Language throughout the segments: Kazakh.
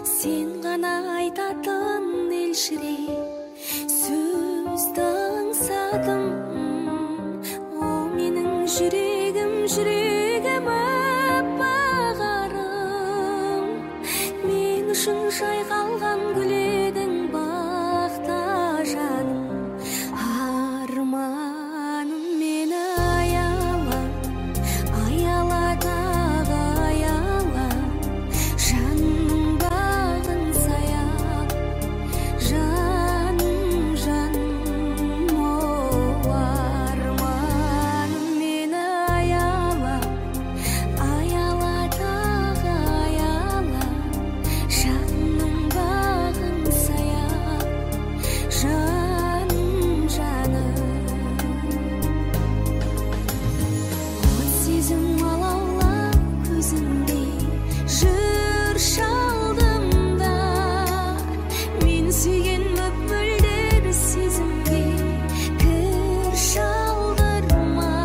Sen gana айтатын елшірей сөзді аңсадым. О, менің жүрегім аппағарым. Мен үшін жайқалған гүл едің бақта жаным. Арманым мені аяла, аяла тағы аяла. Жаным бағын саяп, жаным, жаным, о, арманым мені аяла, аяла тағы аяла. Жаным бағын саяп, жаным, жаным. От сезім алаулап көзіңде жүр шалдымда. Мен сүйген мөп-мөлдір сезімге кір шалдырма.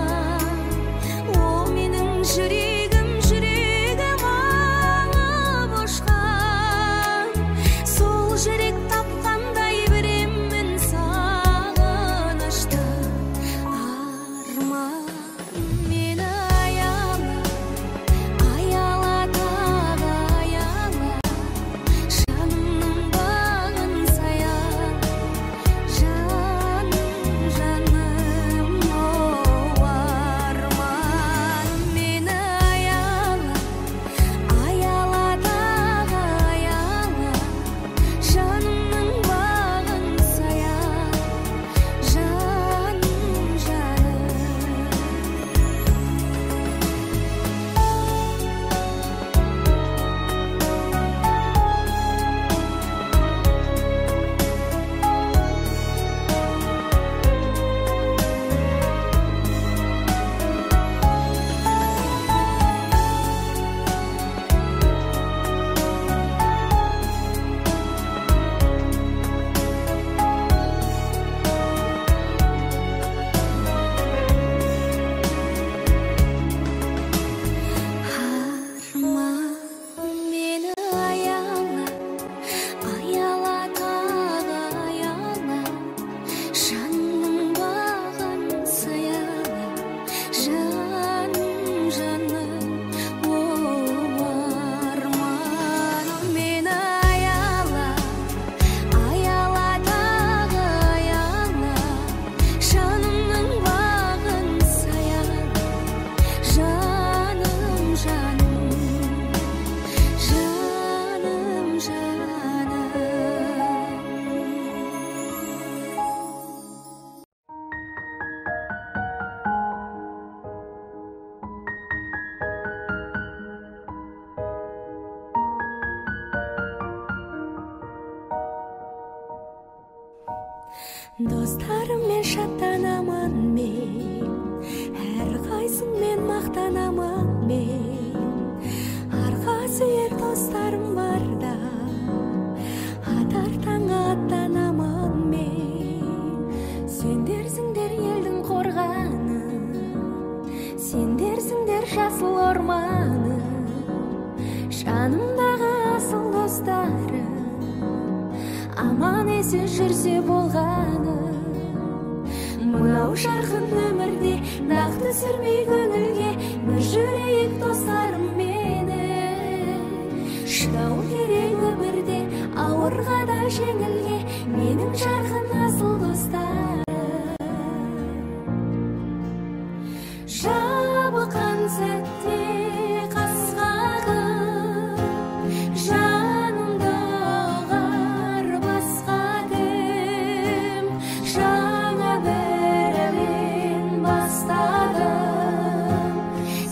О, менің жүрегім алып ұшқан. Сол жүрек тапқандай біремін сағынышты. Арманым мені аяла, аяла тағы аяла. Жанымның бағын саяп, жаным, жаным, о, арманым мені аяла, аяла тағы аяла. Жанымның бағын саяп, жаным, жаным. Арманым мені аяла, аяла тағы аяла. Жанымның бағын саяла, жаным, жаным, о, арманым мені аяла, аяла тағы аяла. Жанымның бағын саяла, жаным, жаным, жаным, жаным. Достарыммен шаттанамын мен, әрқайсыңмен мақтанамын мен. Арқа сүйер достарым барда, атар таңға аттанамын мен. Сендерсіңдер елдің қорғаны, сендерсіңдер жасыл орманы. Жанымдағы асыл достарым аман есен жүрсе болғаны. Мынау жарқын өмірде дақ түсірмей көңілге бір жүрейік достарым мені. Шыдау керек өмірде ауырға да жеңілге менің жарқын асыл достарым. Жабыққан сәтте қас қағып, жанымды ұғар басқа кім. Жаңа бір әлем бастадым,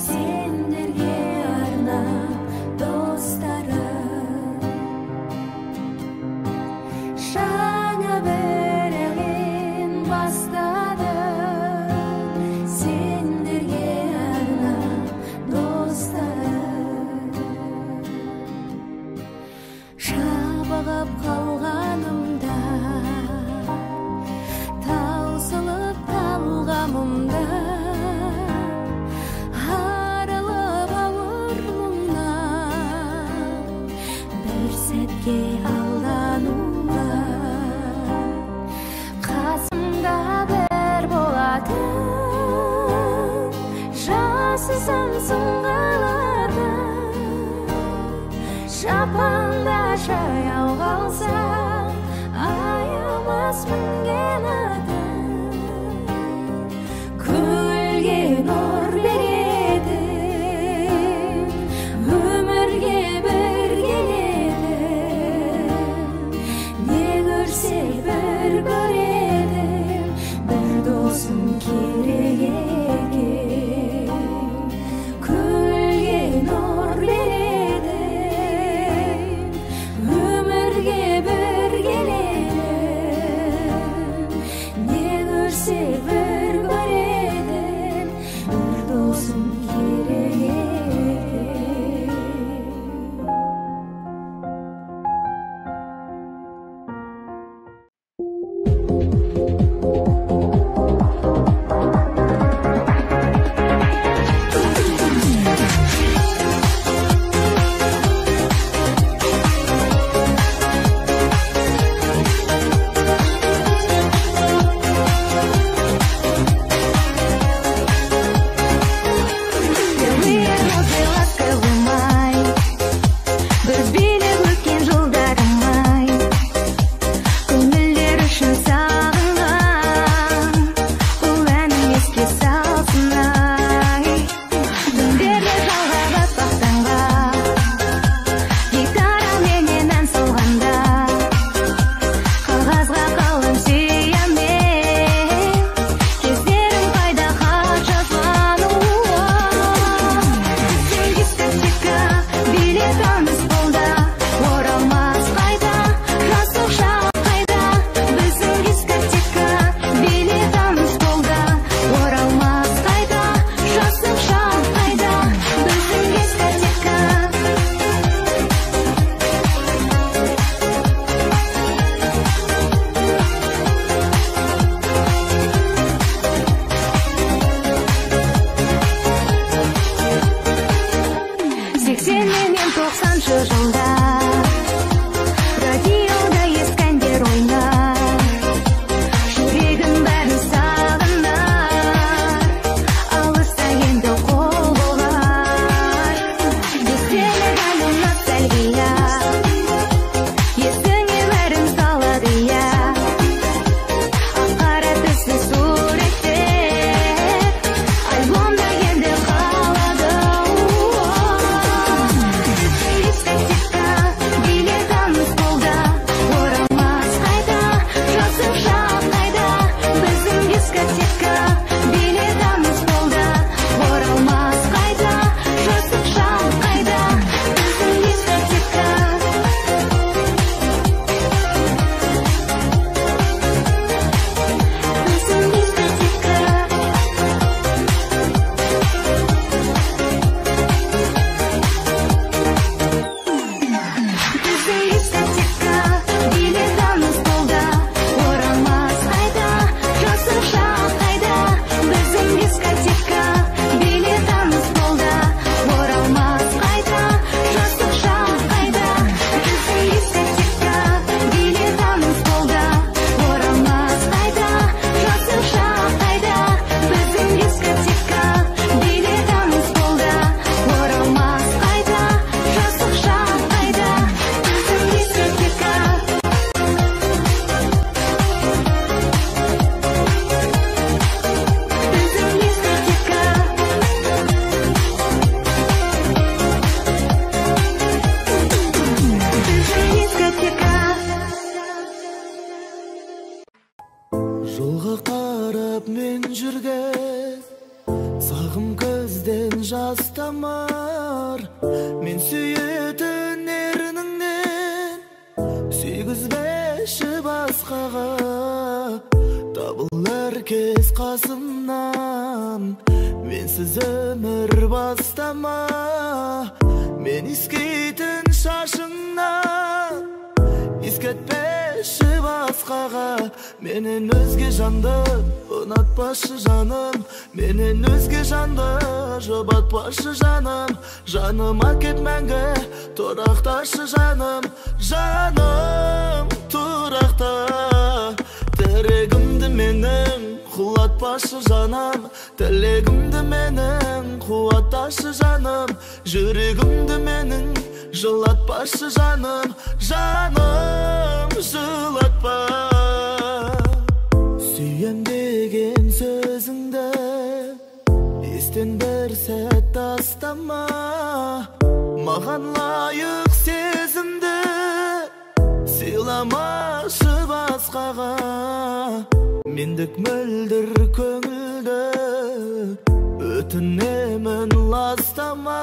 сендерге арнап достарым. Жаңа бір сәтке алдануға, қасымда бір болатын, жасысам сыңғалатын, шапанда жаяу қалсам, аямаспын қанатын. Күлге нұр беретін, өмірге бір келетін, не көрсек бір көретін, бір досым керек екен. Күлге нұр беретін, өмірге бір келетін, не көрсек бір көретін, бір досым керек екен. Жолға қарап мен жүрген, сағым көзден жас тамар. Мен сүйетін ерніңнен сүйгізбеші басқаға. Табыл әркез қасымнан, менсіз өмір бастама. Мен искейтін шашыңнан, искетпеші басқа. басқаға. Менен өзге жанды ұнатпашы жаным, менен өзге жанды жұбатпашы жаным. Жаныма кет мәңгі тұрақташы жаным, жаным тұрақта. Тірегімді менің құлатпашы жаным, тілегімді менің қуатташы жаным. Жүрегімді менің жылатпашы жаным, жаным жылатпа. Сүйем деген сөзіңді естен бір сәт тастама. Маған лайық сезімді сыйламашы басқаға. Мендік мөлдір көңілді өтінемін ластама.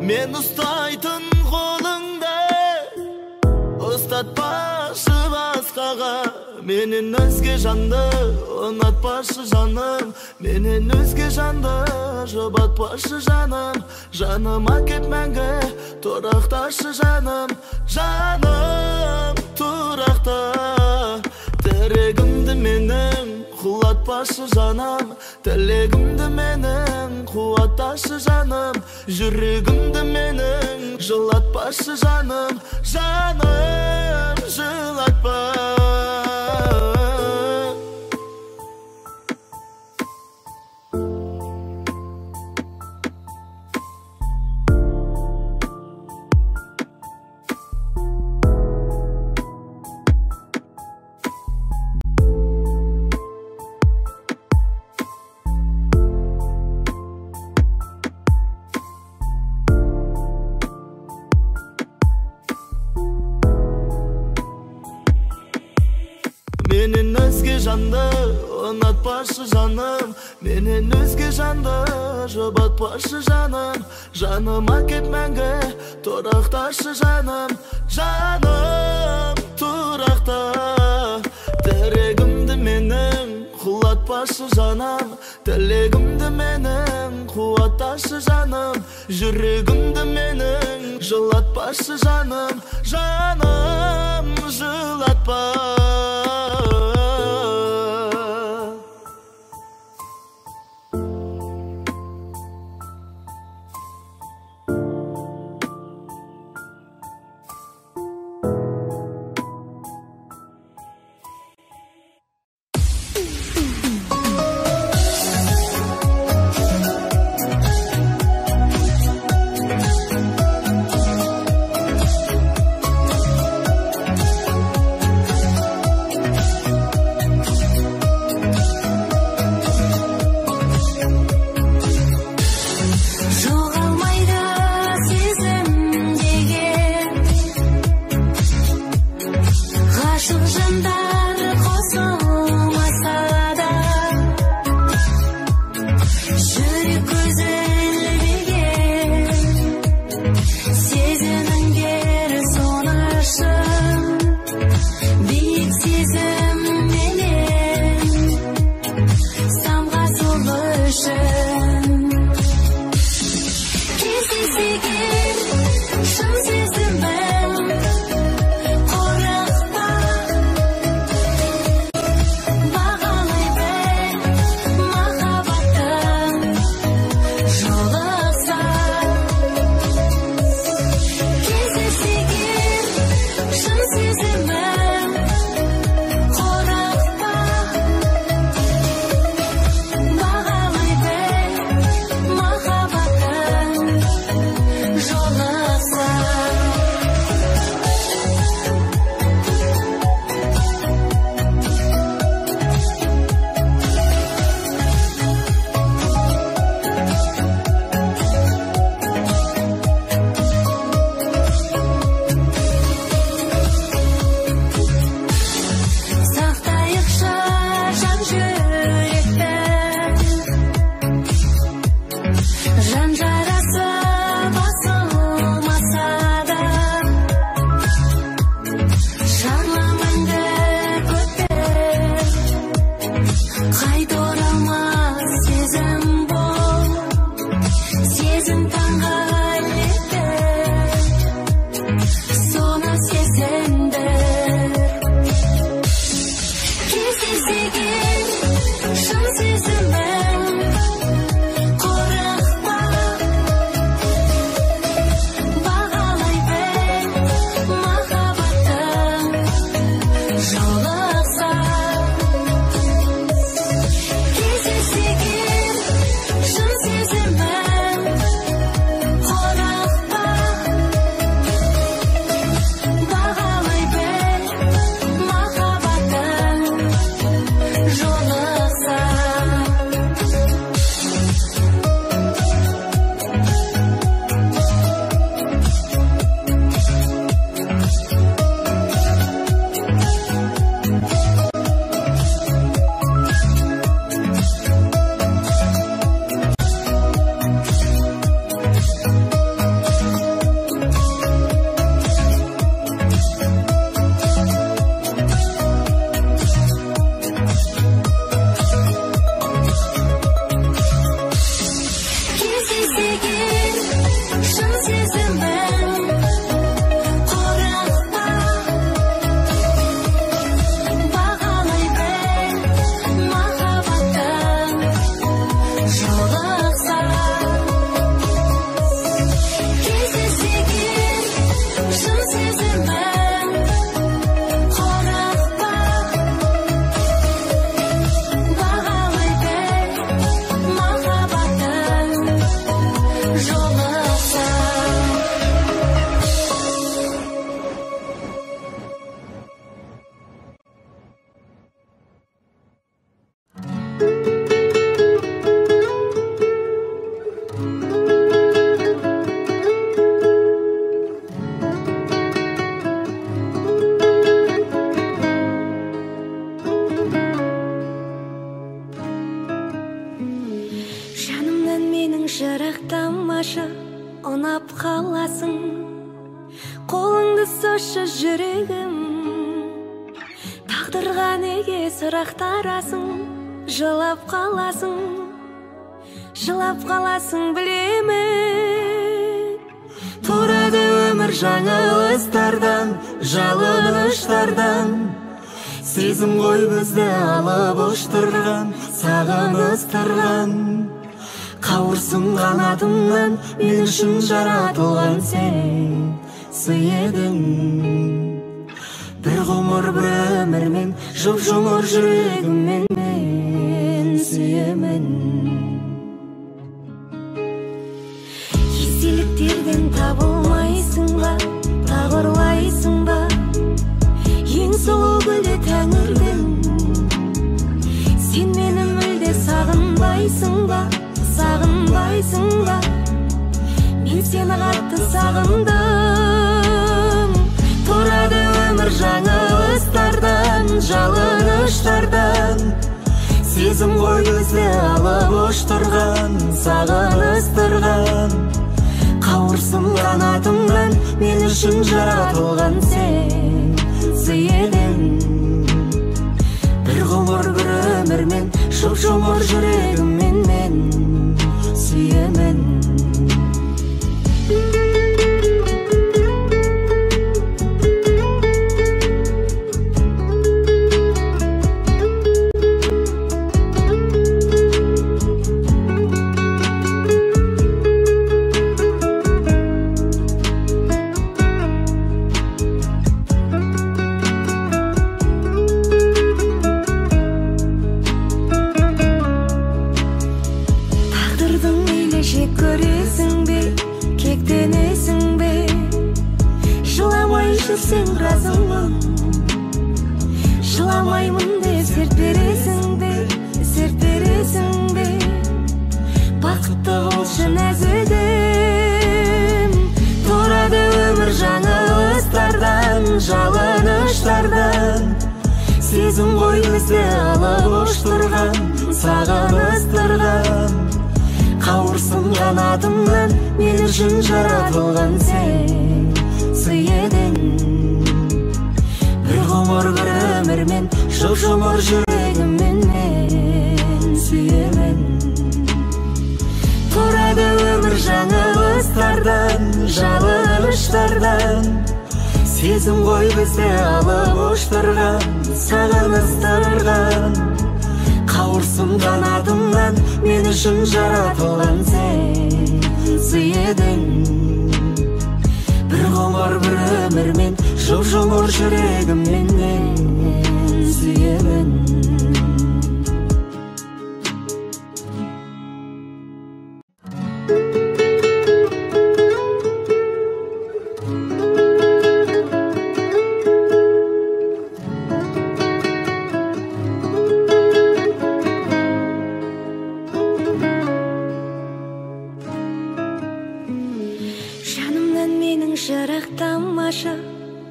Мен ұстайтын қолыңды ұстатпашы басқаға. Менен өзге жанды ұнатпашы жаным, менен өзге жанды жұбатпашы жаным. Жаныма кет мәңгі тұрақташы жаным, жаным тұрақта. Тірегімді менің құлатпашы жаным, тілегімді менің қуатташы жаным. Жүрегімді менің жылатпашы жаным, жаным жылатпа. Менен өзге жанды ұнатпашы жаным, менен өзге жанды жұбатпашы жаным. Жаныма кет мәңгі тұрақташы жаным, жаным тұрақта. Тірегімді менің құлатпашы жаным, тілегімді менің қуатташы жаным. Жүрегімді менің жылатпашы жаным, жаным жылатпа. Онап қаласың, қолыңды сошы жүрегім. Тағдырға неге сұрақтарасың, жылап қаласың білемін. Тұрады өмір жаңылыстардан, жалыныштардан. Сезім ғой бізді алып ұштырған, сағыныстырған. Қауырсын қанатымнан, мен үшін жаратылған сен сый едің. Бір ғұмыр бір өмірмен, жұп-жұмыр жүрегіммен мен сүйемін. Естеліктерден табылмайсың ба, тағырлайсың ба, ең сұлу гүлі тәңірдің. Сен мені мүлде сағынбайсың ба, сағынбайсың ба, мен сені қатты сағындым. Тұрады өмір жаңылыстардан, жалыныштардан. Сезім ғой бізді алып ұштырған, сағыныстырған. Қауырсын қанатымнан, мен үшін жаратылған сен сый едің. Бір ғұмыр бір өмірмен, жұп-жұмыр жүрегіммен мен сүйемін. Жүрсең разымын, жыламаймын деп серт бересің бе, бақытты болшы нәзігім. Тұрады өмір жаңылыстардан, жалыныштардан. Сезім ғой бізді алып ұштырған, сағыныстырған. Қауырсын қанатымнан, мен үшін жаратылған сен сый едің. Бір ғұмыр бір өмірмен, жұп-жұмыр жүрегіммен мен сүйемін. Тұрады өмір жаңылыстардан, жалыныштардан. Сезім ғой бізді алып ұштырған, сағыныстырған. Қауырсын қанатымнан, мен үшін жаратылған сен сый едің. Бір ғұмыр бір өмірмен, жұп-жұмыр жүрегіммен мен сүйемін.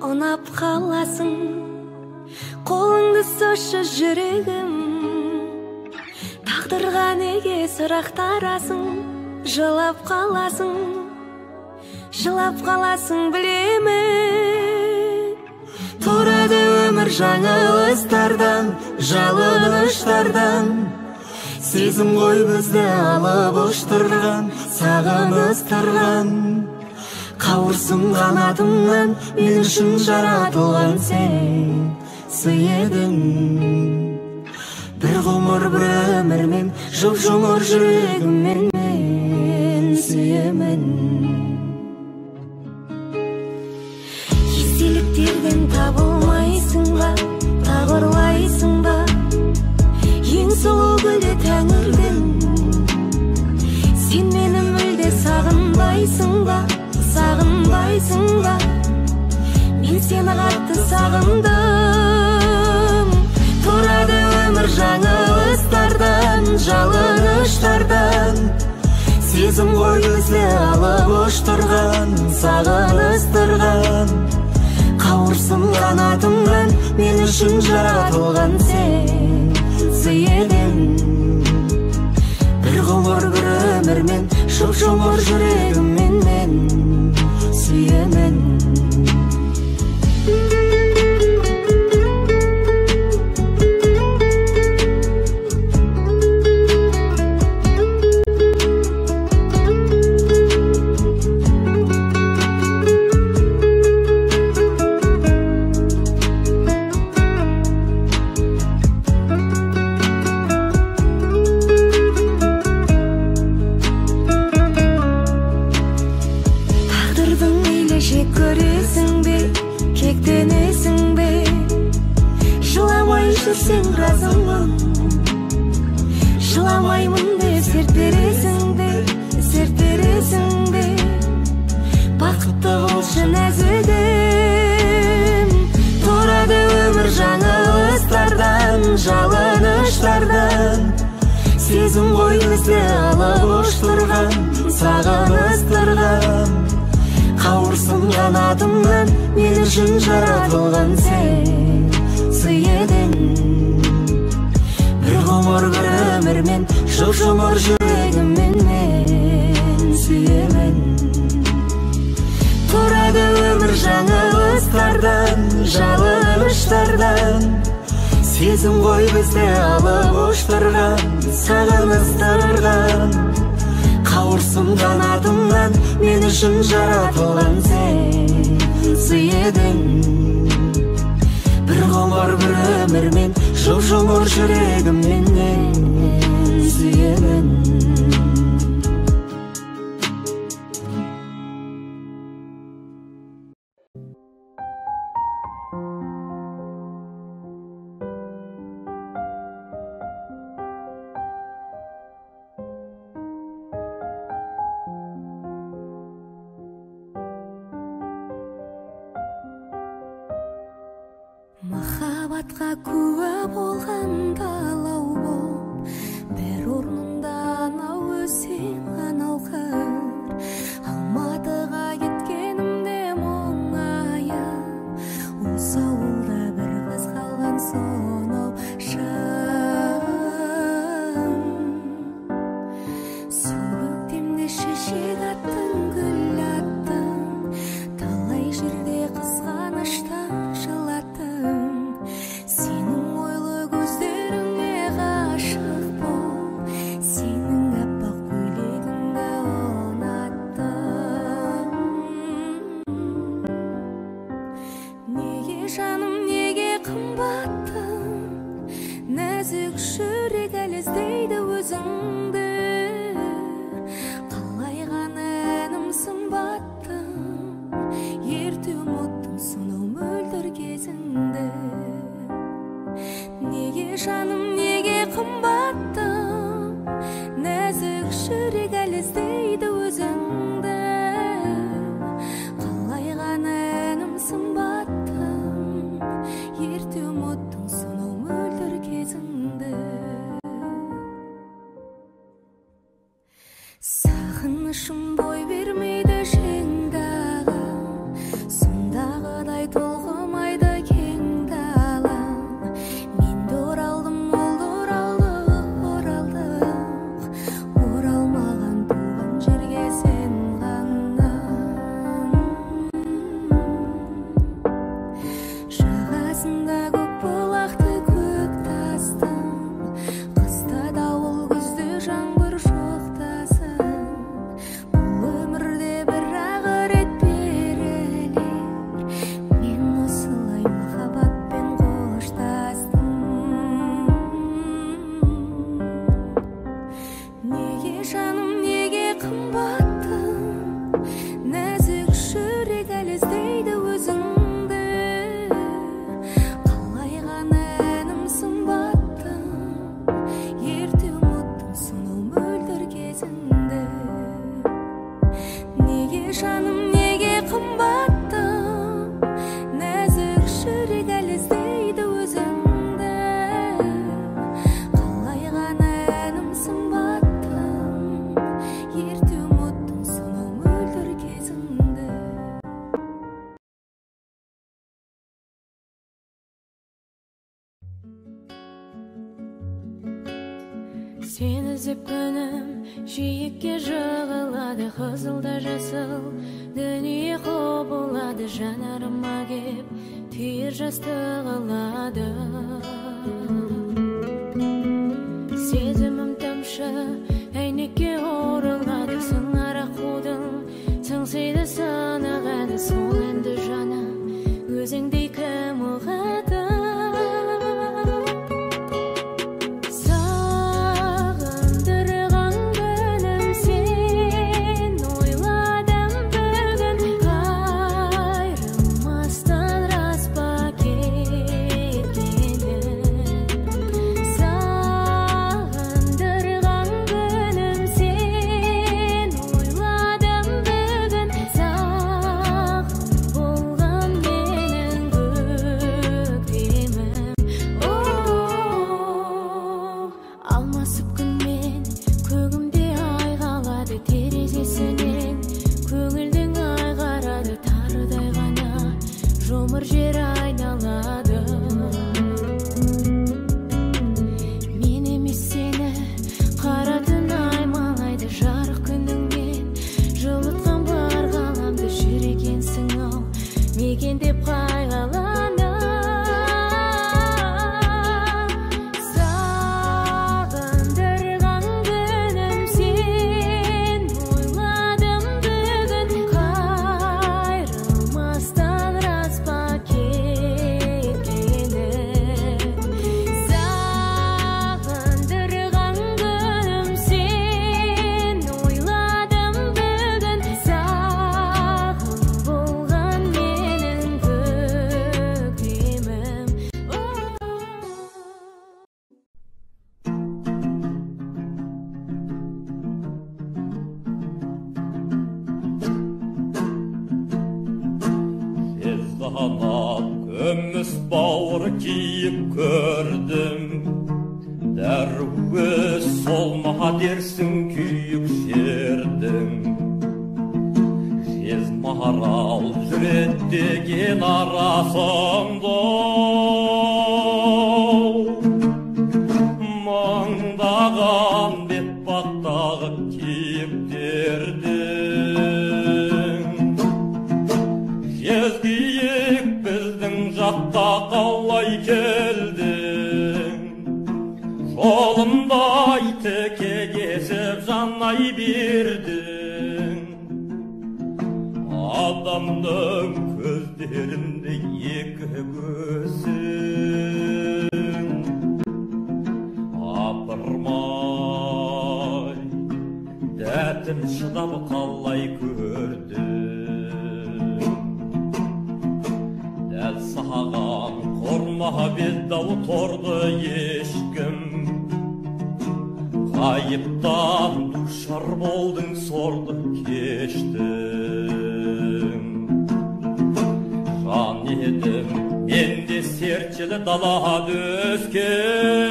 Онап қаласың, қолыңды сошы жүрегім. Тағдырға неге сұрақтарасың, жылап қаласың білемін. Тұрады өмір жаңылыстардан, жалыныштардан. Сезім ғой бізді алып ұштырған, сағыныстырған. Қауырсын қанатымнан, мен үшін жаратылған сен сый едің. Бір ғұмыр бір өмірмен, жұп-жұмыр жүрегіммен мен сүйемін. Естеліктерден табылмайсың ба, тағырлайсың ба, ең сұлу гүлі тәңірдің. Сен мені мүлде сағынбайсың ба, сағынбайсың ба, мен сені қатты сағындым. Тұрады өмір жаңылыстардан, жалыныштардан сезім ғой бізді алып ұштырған, сағыныстырған. Қауырсын қанатымнан мен үшін жаратылған сен сый едің. Bir ғұмыр бір өмірмен жұп-жұмыр жүрегіммен мен сүйемін. Жүрсең разымын, жыламаймын деп серт бересің бе, бақытты болшы нәзігім. Тұрады өмір жаңылыстардан, жалыныштардан, сезім ғой бізді алып ұштырған, сағыныстырған. Қауырсын қанатымнан мен үшін жаратылған сен сый едің. Bir ғұмыр бір өмірмен жұп-жұмыр жүрегіммен мен сүйемін. Тұрады өмір жаңылыстардан, жалыныштардан, сезім ғой бізді алып ұштырған, сағыныстырған. Қауырсын қанатымнан мен үшін жаратылған сен сый едің. Bir ғұмыр бір өмірмен жұп-жұмыр жүрегіммен мен сүйемін. Махаббатқа куә болған талау боп, бір орнында анау өзен ғана алқыр. Алматыға кеткенімде мұңайып, осы ауылда бір қыз қалған сонау шын. Сол көктемде шешек аттың, гүл аттың, талай жерде қызғаныштан жылаттың. Сенің ойлы көздеріңе ғашық бол, сенің аппақ көйлегіңді ұнаттым. Неге жаным, неге қымбаттым, нәзік жүрек әлі іздейді өзіңді. Қалай ғана әнім сымбаттым, ерте ұмыттым сонау мөлдір кезіңді. Неге жаным, неге қымбаттым, нәзік жүрек әлі іздейді өзіңді. Қалай ғана әнім сымбаттым, ерте ұмыттың сонау мөлдір кезіңді. Сағынышым бой бермейді жеңдағы, сондағыдай толқымайды кең Seni izlep günüm жиекке жығылады, қызылда жасыл дүние құбылады, жанарыма кеп түйір жас тығылады. Сезімім тамшы әйнекке орылады, сыңар аққудың сыңсиды санағады, сол енді жаным өзіңдей кім ұғады. Көміс бауыр киіп көрдім, дәруіз солма дерсің күйік жердің. Жез марал жүрет деген арасымды, маңдаған бет бақтағы кейіптердің. Жез киік біздің жаққа қалай келдің, жолымдай теке кесіп жанай бердің. Адамның көздерінде екі көзің, апырмай дәтім шыдап қалай көрдің. Дәл саған құрма бездау торды ешкім, ғайыптан душар болдың, сорды кештің. Жан едім мен де серчілі далада өскен,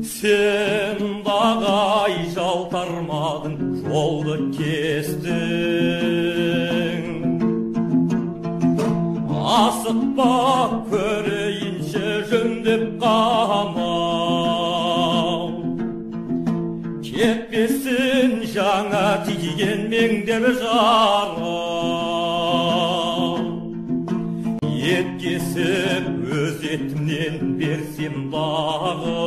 сен дағай жалтармадың, жолды кестің. Асықпа көрейінші жөндеп қамал, кетпесін жаңа тиген меңдеп жарал. Ет кесіп өз етімнен берсем дағы,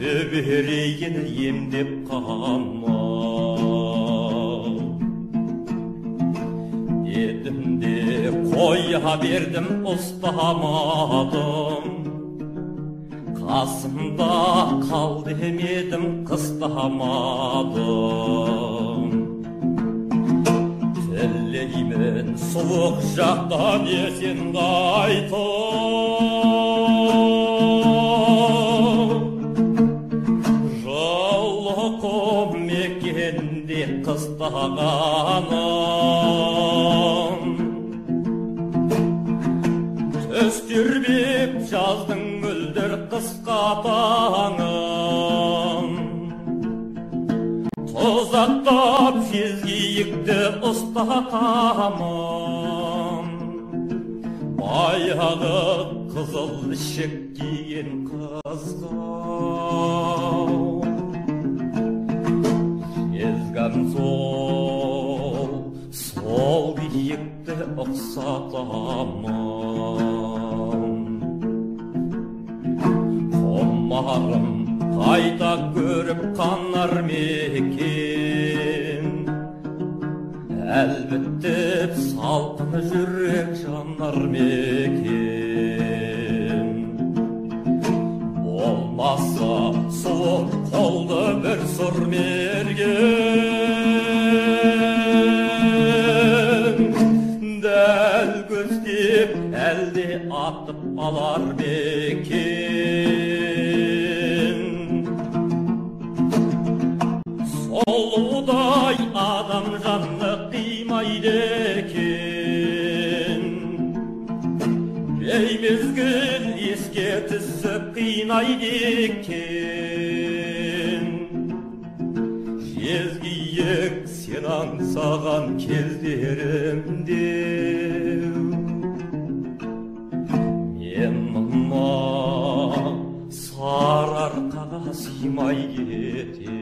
жіберейін емдеп қамал. Дедім де қоя бердім, ұстамадым, қасымда қал демедім, қыстамадым. Тілеймін суық жақтан есен қайтып, мекенде қыстағаным. Төстірбеп жаздың мүлдір қысқа таңым, тұзақтап жезгиікті ұстағаным. ыстатамын. Баяғы қызыл ішік киген қызға езгән сол биікті ұқсатамын. Құмарым қайта көріп қанар мекен, әлбітте салқын жүрек жанар мекен. Болмаса сұлық қолды бір сұр мерген, дәл көздеп әлде атып алар мекен. Солудай адам жанны қимайды екен, беймезгіл еске түсіп қинайды екен. Жезгиек сен аңсаған кездерімде мен мына сарыарқаға сыймай кетем.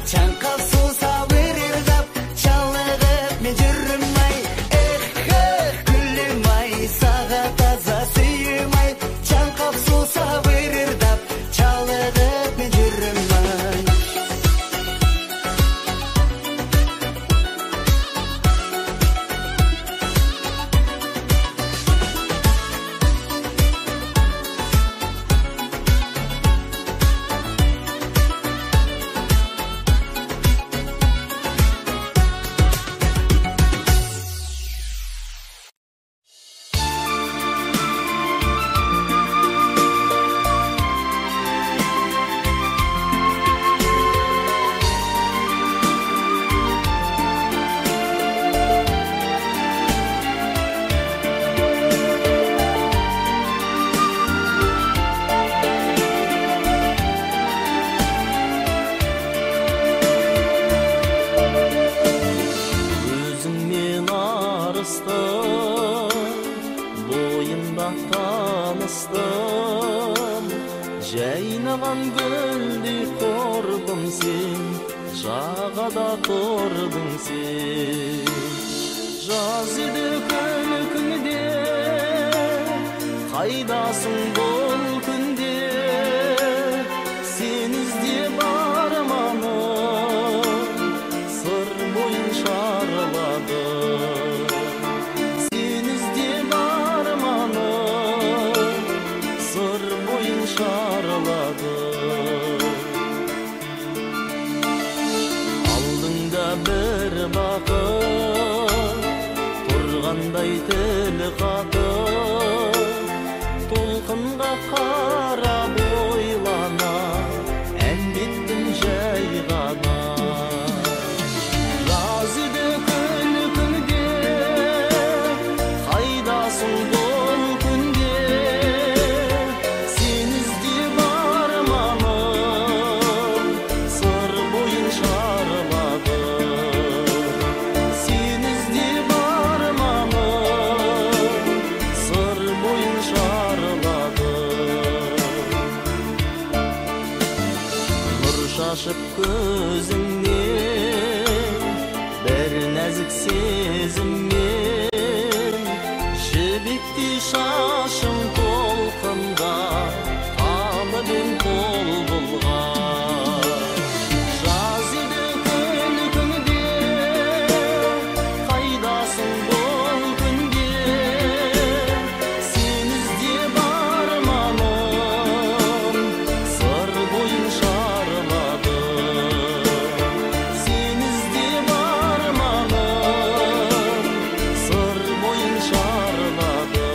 Çankap susa verir dap çalıp me jürmay Açылған гүлдей қордың сен, жағада тұрдың сен. Жаз еді күні қайдасың бұл күнде, сен іздеп арманым сыр бойын шарлады. Сен іздеп арманым сыр бойын шарлады. Алдыңда бір бақыт тұрғандай тіл қатып, толқынға қарап ойлана, ән беттім жай ғана. Жаз еді күнде, қайдасың бұл күнде, сен іздеп арманым сыр бойын шарлады. Сен іздеп арманым сыр бойын шарлады. Нұр шашып көзіңнен, бір нәзік сезіммен, жібектей шашым толқынға қалып ең қол бұлған. Жаз еді күнде, қайдасың бұл күнде, сен іздеп арманым сыр бойын шарлады. Сен іздеп арманым сыр бойын шарлады.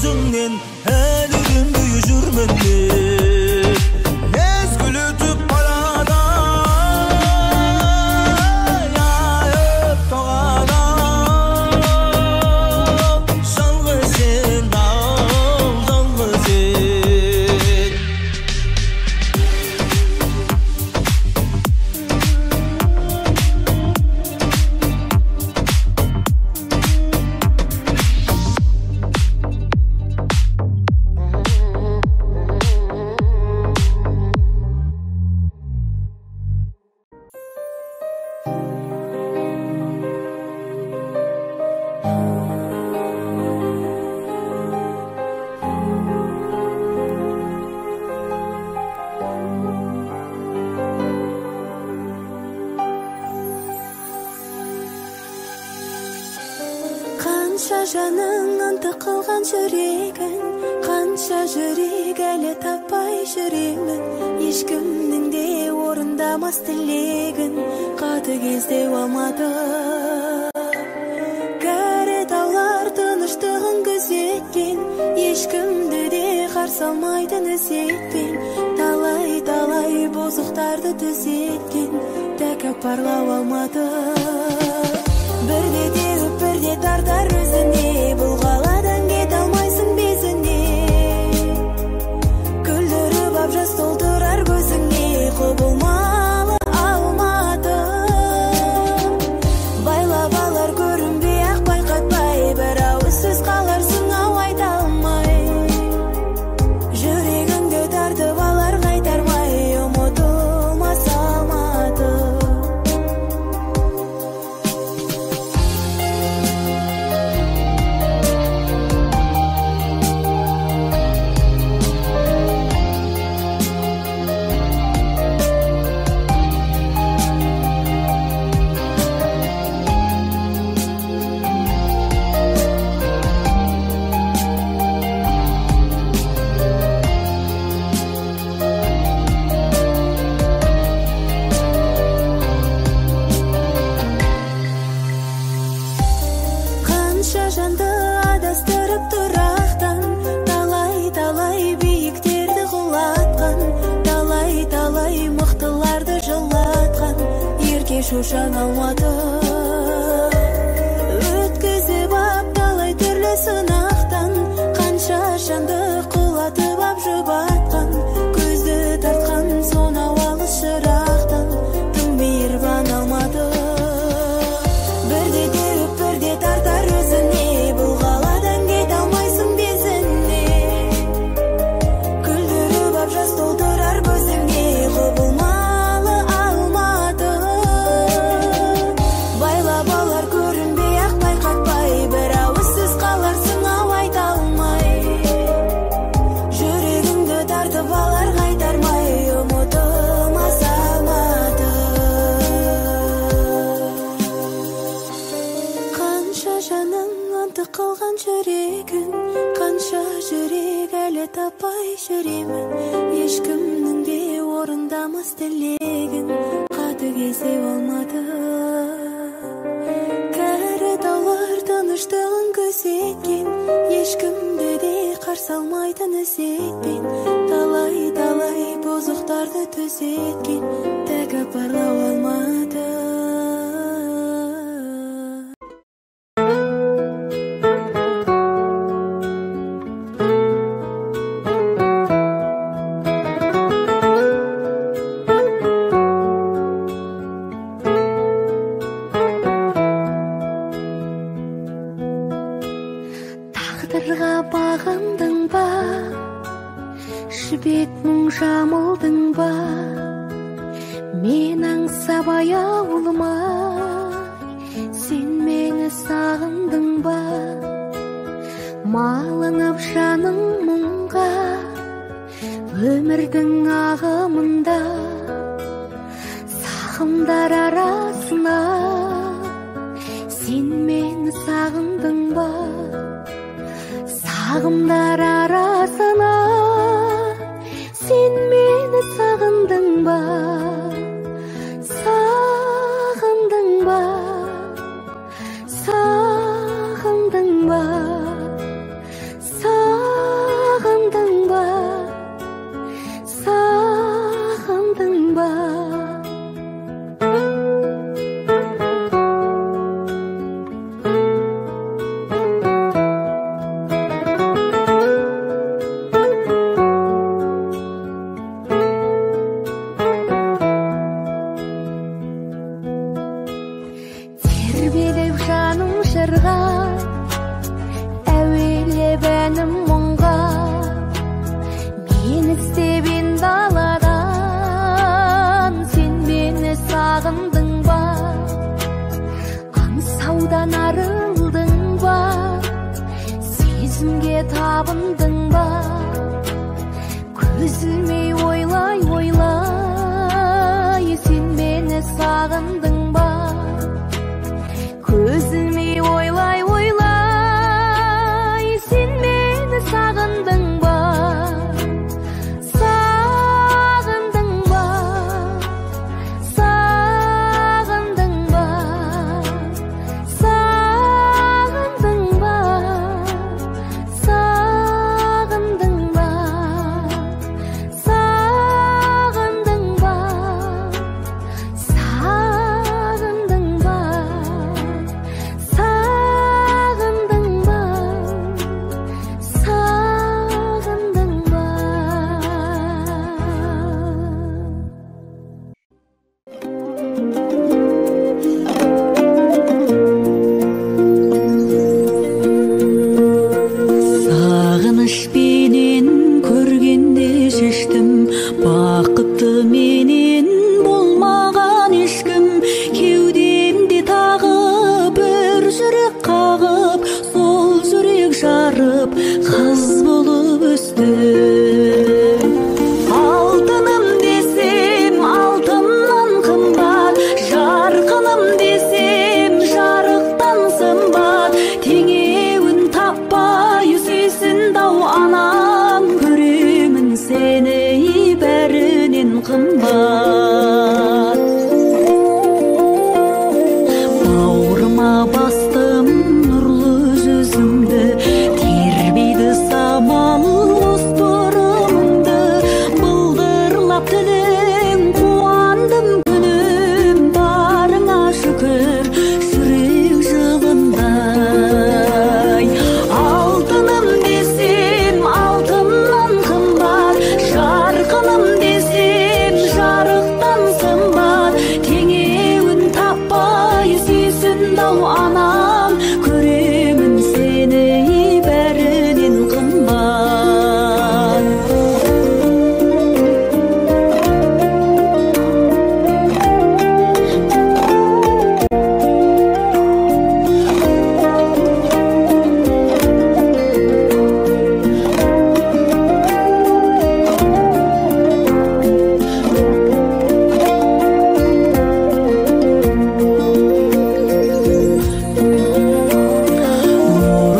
көзіңнен әлі күндей жүрмін мен. Мезгіл өтіп барады, айып тоғады, жалғыз сен, жалғыз сен. Қанша жаның ынтық қылған жүрегін, қанша жүрек әлі таппай жүремін. Ешкімнің де орындамас тілегін, қатыгездеу алмады. Кәрі таулар тыныштығын күзеткен, ешкімді де қарсы алмайтын ізетпен. Талай бұзықтарды түзеткен, тәкаппарлау алмады. Бірде теуіп бірде тартар өзіне, бұл қаладан кете алмайсың безіне. Күлдіріп ап жас толтырар көзіңе, құбылмалы алматы. Байлап алар көрінбей ақ байқатпай, бір ауыз сөз қаларсың ау айта алмай. Жүрегіңді тартып алар қайтармай, ұмытылмас алматы. Қанша жанды адастырып тұрақтан, талай биіктерді құлатқан, талай мықтыларды жылатқан, ерке шошаң алматы. Өткізіп ап талай түрлі сынақтан, қанша жанды құлатып ап жұбатқан, көзді тартқан сонау алыс шырақтан, тым мейірбан алматы. Бірде теуіп бірде тартар өзіне, бұл қаладан кете алмайсың безіне. Күлдіріп ап жас толтырар көзіңе, құбылмалы алматы. Байлап алар көрінбей ақ байқатпай, бір ауыз сөз қаларсың ау айта алмай. Жүрегіңді тартып алар қайтармай, ұмытылмас алматы. Қанша жаның ынтық қылған жүрегін, қанша жүрек әлі таппай жүремін. Ешкімнің де орындамас тілегін, қатыгездеу алмады. Кәрі таулар тыныштығын күзеткен, ешкімді де қарсы алмайтын ізетпен. Талай бұзықтарды түзеткен, тәкаппарлау алмады. Тағдырға бағындың ба, жібек мұң жамылдың ба, мен аңсап аяулымай, сен мені сағындың ба. Малынып жаның мұңға, өмірдің ағымында, сағымдар арасына, сен мені сағындың ба. Сағымдар арасына, сен мені сағындың ба. Сағындың ба, сағындың ба, тәнім мұңға, мені іздеген даладан, сен мені сағындың ба, аңсаудан арылдың ба, сезімге табындың ба, көзілмей ойлай ойлай, сен мені сағындың ба, көзілмей ойлай ойлай, сен мені сағындың ба, сағындың ба, сағындың ба, сағындың ба, сағындың ба, сағындың ба, сағындың ба, сағындың ба, сағындың ба. Сағынышпенен көргенде шештім, бақытты менен болмаған ешкім. Кеудемде тағы бір жүрек қағып, сол жүрек жарып, қыз болып өстім. Алтыным десем, алтыннан қымбат, жарқыным десем, жарықтан сымбат. Теңеуін таппай сүйсін-ау анам, көремін сені бәрінен қымбат. Бауырыма бастым нұрлы жүзіңді, тербейді самал мұз бұрымыңды. Бұлдырлап тілің, қуандым күнім, барыңа шүкір, жүрек жылындай. Алтыным десем, алтыннан қымбат, жарқыным десем, жарықтан сымбат. Теңеуін таппай сүйсін-ау анам, көремін сені бәрінен қымбат.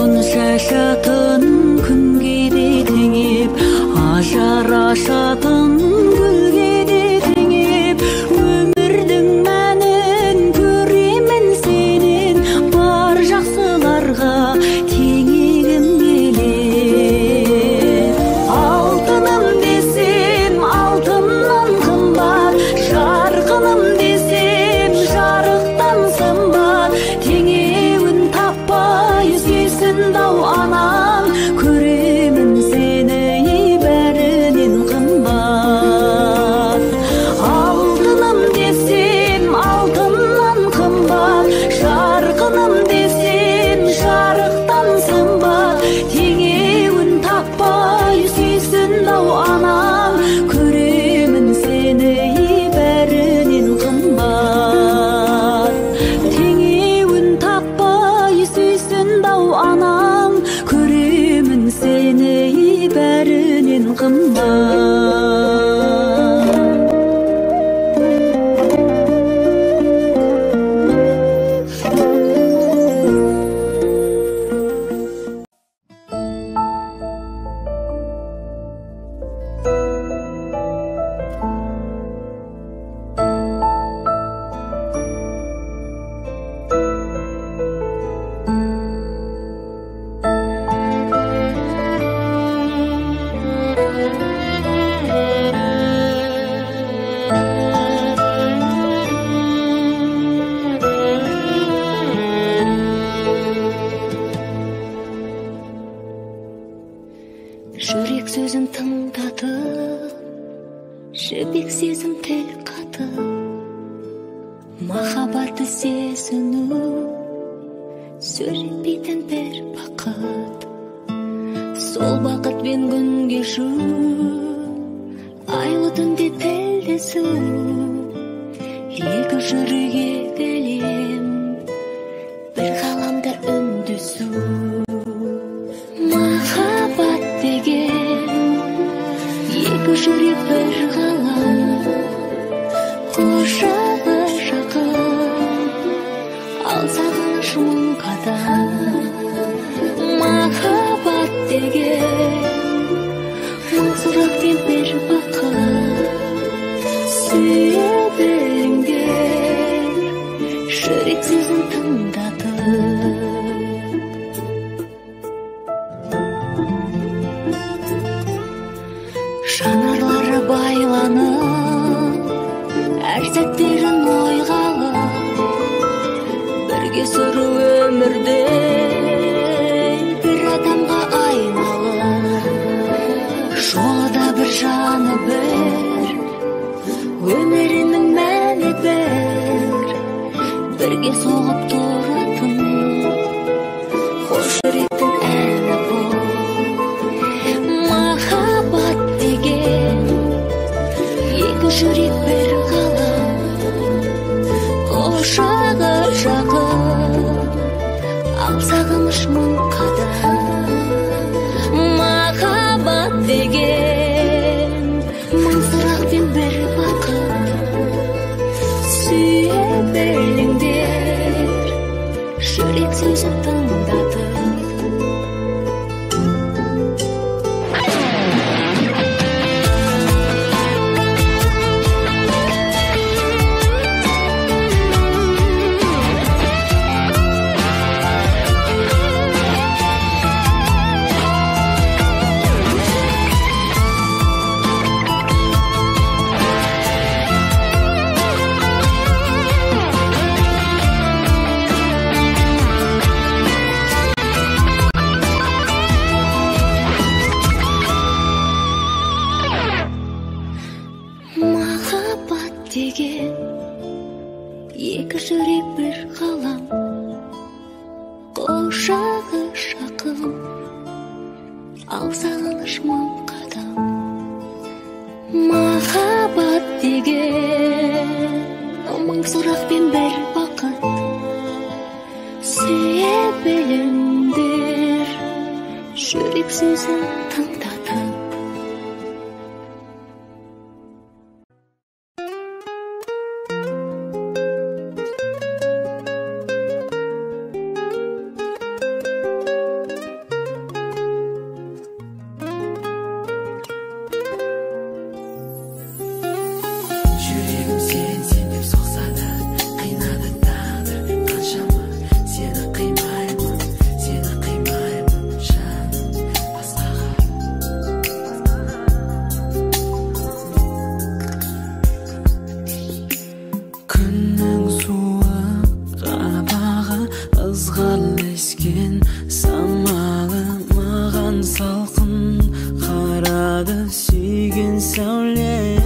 Нұрын шашатын күнге де теңеп, ажар ашатын гүлге де теңеп, өмірдің мәнін көремін сенен, бар жақсыларға теңегім келер. Алтыным десем, алтыннан қымбат, жарқыным десем, жарықтан сымбат. Теңеуін таппай сүйсін-ау анам, көремін сені бәрінен қымбат. Алтыным десем, алтыннан қымбат, жарқыным десем, жарықтан сымбат. Теңеуін таппай сүйсін-ау анам, көремін сені бәрінен қымбат. Теңеуін таппай сүйсін-ау анам, көремін сені бәрінен қымбат. Жүрек сөзін тыңдатып, жібек сезім тіл қатып, махаббатты сезіну, сөйлетпейтін бір бақыт. Жол бақытпен күн кешу, айлы түнде тілдесу, екі жүрек екі әлем, бір ғаламда үндесу. Махаббат деген екі жүрек бір ғалам, құшағы жақын, ал сағыныш мың қадам. Махаббат деген мың сұрақ пен бір бақыт, сүйе біліңдер жүрек сөзін тыңдатып. Жанарлары байланып, әр сәттерін ойға алып, бірге сүру өмірде бір адамға айналып. Жолда бір жаны бір, өмірінің мәні бір, бірге соғып тұратын қос жүректің әні бұл. Махаббат деген екі жүрек бір ғалам, құшағы жақын, ал сағыныш мың қадам. Махаббат деген мың сұрақ пен бір бақыт, сүйе біліңдер жүрек сөзін тыңдатып. Махаббат деген екі жүрек бір ғалам, құшағы жақын, ал сағыныш мың қадам. Махаббат деген мың сұрақ пен бір бақыт, сүйе біліңдер жүрек сөзін тыңдатып. Жүрегім сен деп соқса да, қинады тағдыр қаншама. Сені қимаймын жаным басқаға. Күннің суық қабағы, ызғарлескен самалы, маған салқын қарады сүйген сәуле.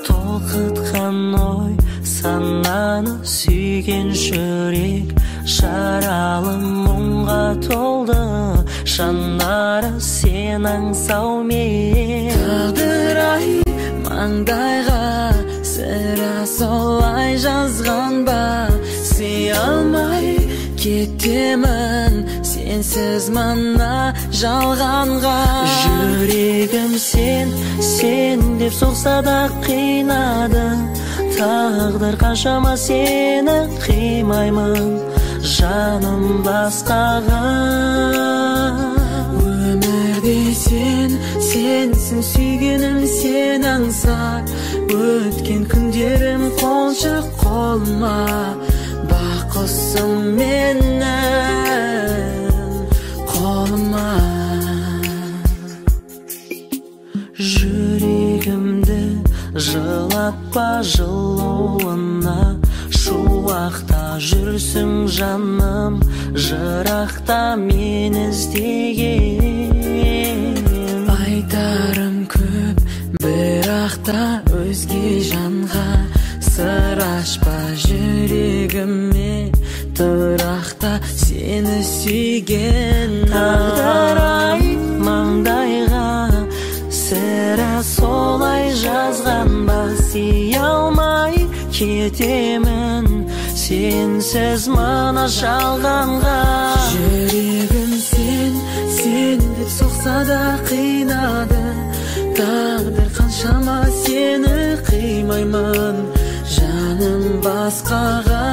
Толқытқан ой сананы, сүйген жүрек жаралы мұңға толды. Жанары сен аңсаумен, тағдыр-ай маңдайға сірә солай жазған ба. Сүй алмай кетемін сенсіз мына жалғанға. Жүрегім сен деп соқса да қинады тағдыр қаншама. Сені қимаймын жаным басқаға. Өмірде сенсің сүйгенім, сен аңсап өткен күндерім қолшық қолыма. Бақұсым менің қолыма. Жүрегімді жылатпа жылуына, шуақта жүрсің жаным, жырақта мен іздеген. Айтарым көп, бірақ та өзге жанға сыр ашпа жүрегіме. Тұрақты Бирақта сені сүйген тағдыр маңдайға сірә солай жазған ба сүйе алмай кетемін сенсіз мына жалғанға жүрегім сен деп соқса да қинады тағдыр қаншама сені қимаймын жаным басқаға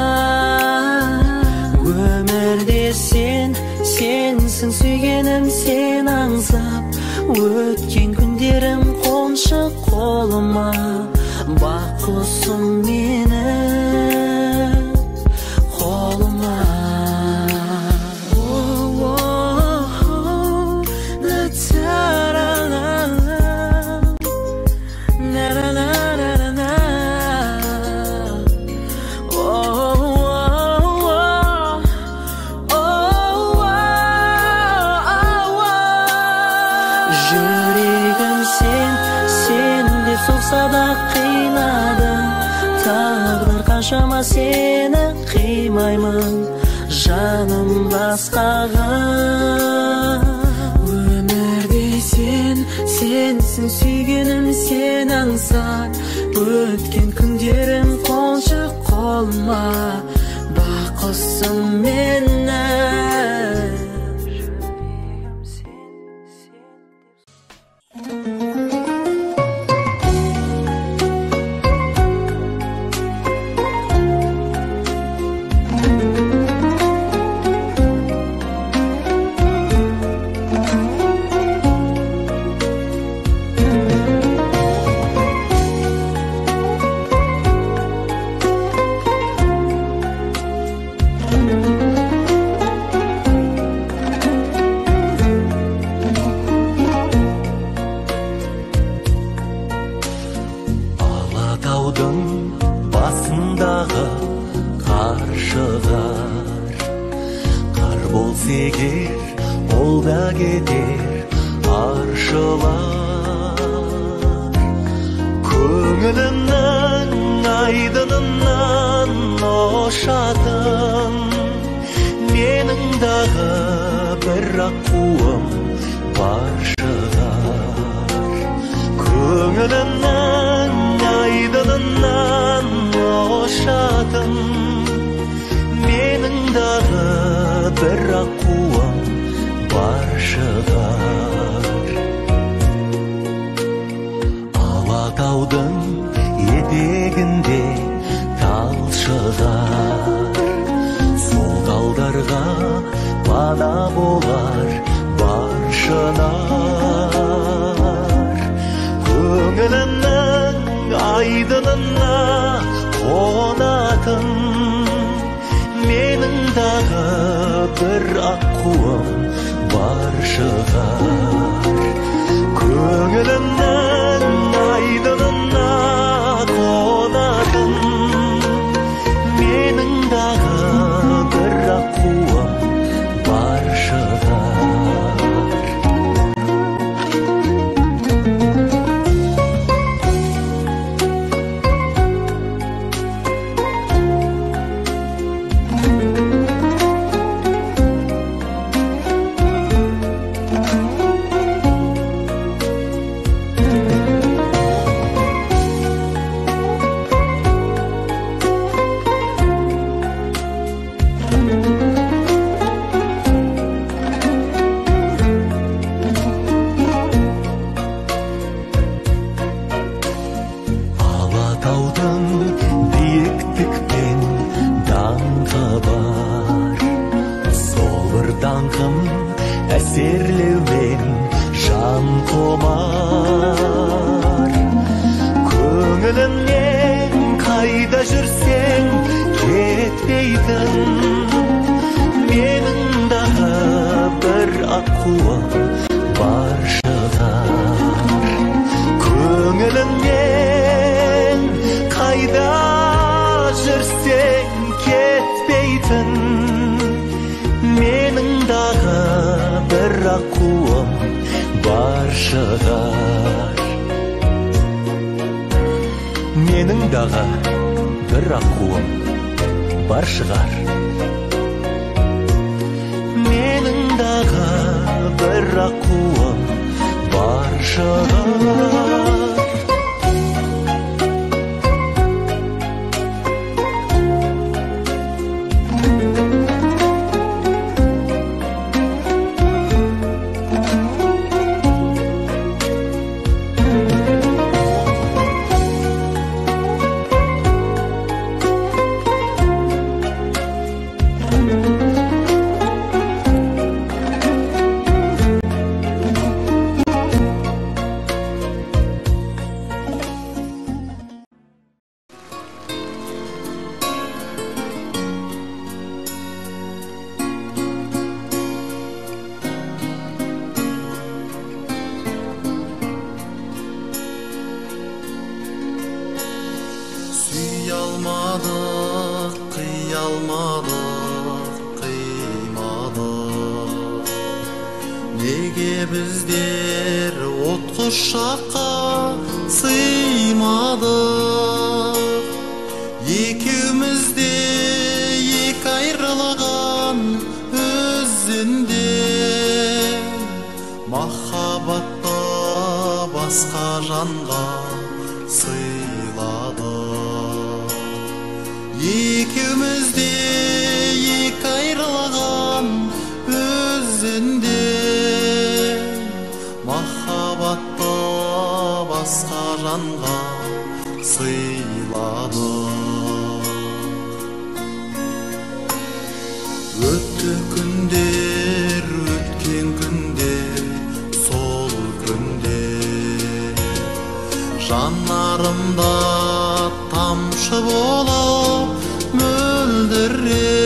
өмірде сенсің сүйгенім сен аңсап өткен күндерім қоншы қолыма бақ құсым мені қолыма Қаншама сені қимаймын жаным басқаға өмірде сенсің сүйгенім сен аңсап өткен күндерім қоншы қолыма бақ құсым мені Менің дағы бір ақуым бар шығар. yumşar. Kıyalmadık, kıyalmadık, kıymadık. Nege bizler otku şakka sıymadık? Ekimiz de ek ayrılgan özünden, mahabbatta başka janga sıyladık. Ekimiz de ek ayrılgan özünden, mahabbatta başka janga sıyladık. Öttü günler, ötken günler, sol günler, janlarımda tamşı bolup mölderer.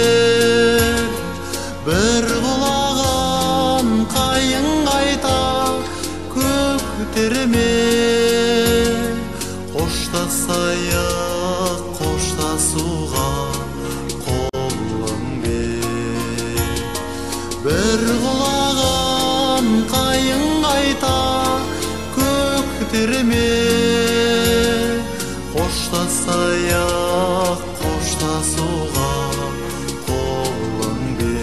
Bir kulağan kayın kayta kökterime, koştasayık koştasuğa kolun ber. Bir kulağan kayın kayta kökterime, koştasayık koştasuğa kolun ber.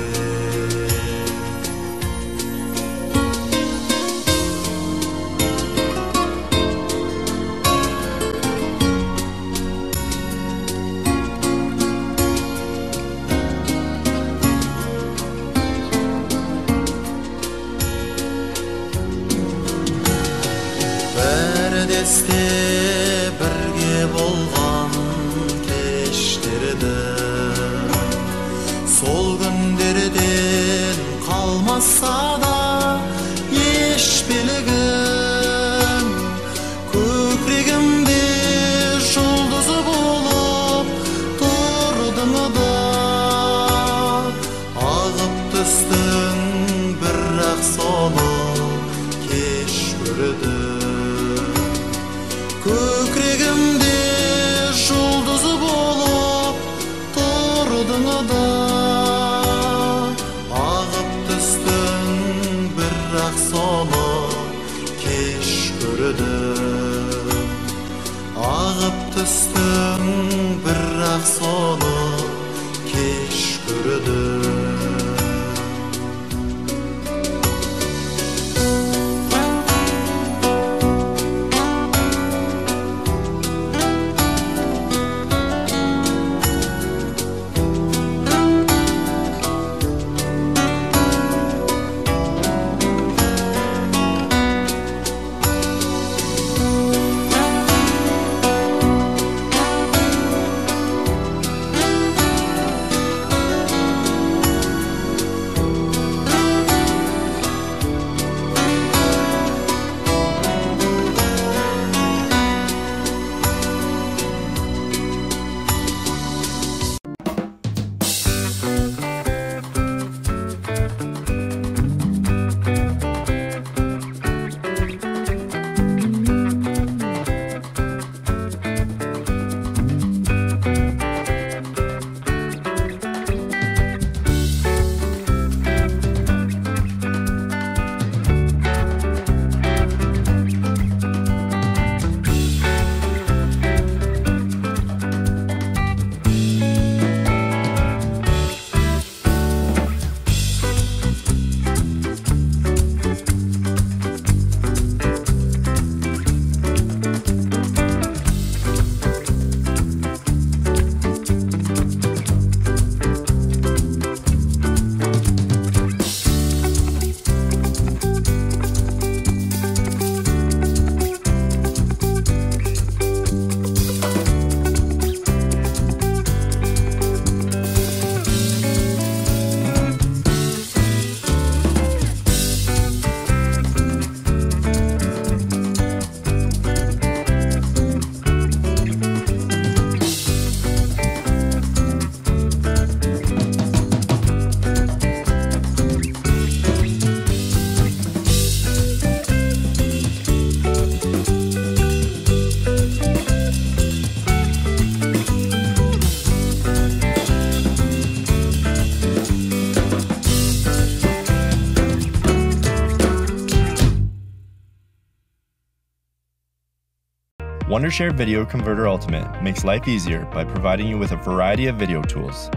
Berdeste birge bolgan keştirdi, sol günlerden kalmasa da eş bilgim. Kökrigimde yulduzu bolup turdun da, ağıp düştün birak sonu keş gördü. Kökrigimde yulduzu bolup turdun da, ağıp düştün birak sonu keş gördü. Ağıp düştün birak sonu keş gördü. Wondershare Video Converter Ultimate makes life easier by providing you with a variety of video tools.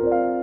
you